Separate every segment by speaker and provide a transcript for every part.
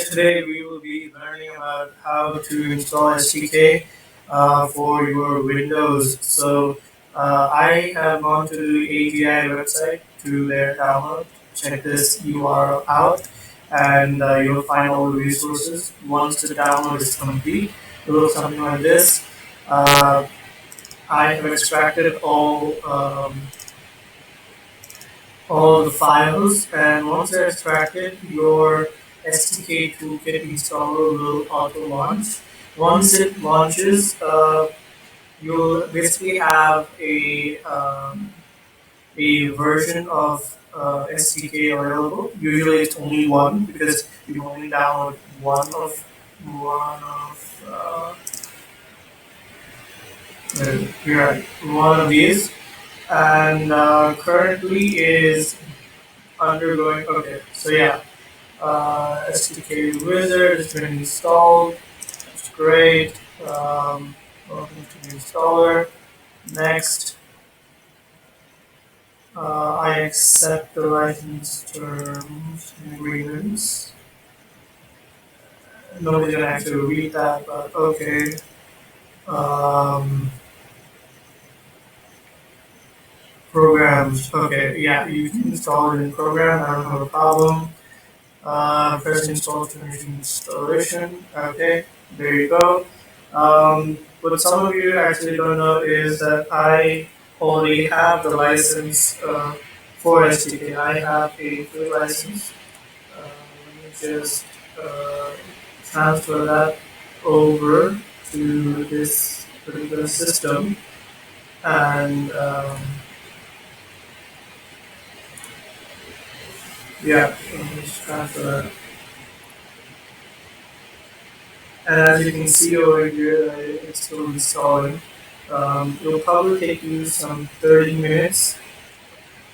Speaker 1: today we will be learning about how to install STK for your Windows. I have gone to the AGI website to their download. Check this URL out, and you'll find all the resources. Once the download is complete, it will look something like this. Uh, I have extracted all the files, and once they're extracted, your STK toolkit installer will auto launch. Once it launches, you'll basically have a version of STK available. Usually, it's only one because you only download one of these, and currently is undergoing. Okay, so yeah, STK wizard has been installed. That's great. Welcome to the installer. Next, I accept the license terms and agreements. Nobody's gonna actually read that, but okay. Programs. Okay, yeah, you can install it in program. I don't have a problem. Press install to finish installation. Okay, there you go. What some of you actually don't know is that I already have the license for STK. I have a free license. Let me just transfer that over to this particular system, and yeah, let me just transfer that. And as you can see over here, it's still installing. It'll probably take you some 30 minutes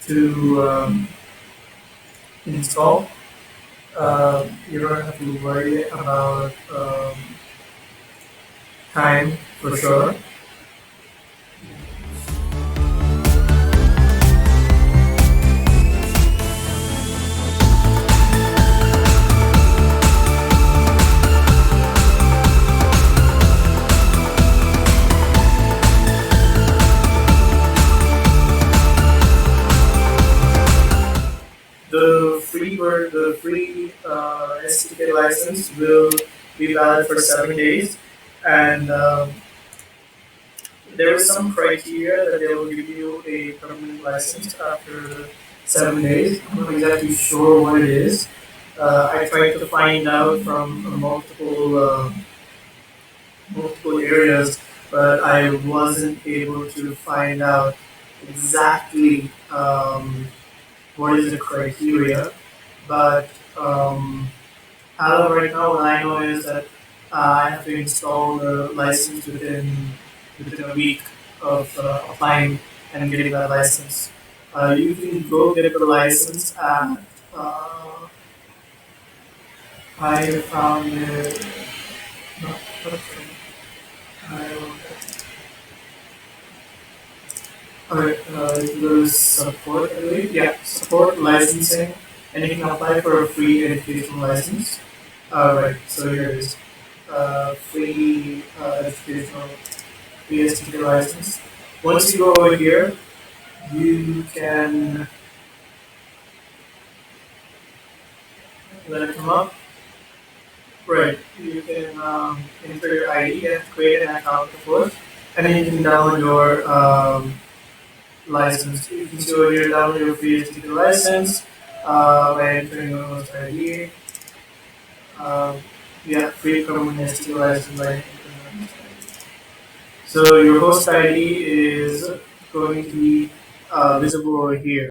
Speaker 1: to install. You don't have to worry about time for sure. The free STK license will be valid for 7 days, and there is some criteria that they will give you a permanent license after 7 days. I'm not exactly sure what it is. I tried to find out from multiple areas, but I wasn't able to find out exactly what is the criteria. But as of right now, what I know is that I have to install the license within a week of applying and getting that license. You can go get the license at I found it. No, okay. There's support, I believe. Yeah, support licensing, and you can apply for a free educational license. Right, so here it is. Free educational PSTK license. Once you go over here, you can let it come up. Right, you can enter your ID and create an account, of course, and then you can download your license. You can see over here, download your free STK license by entering your host ID. Yeah, free permanent STK license by entering your host ID. So your host ID is going to be visible over here.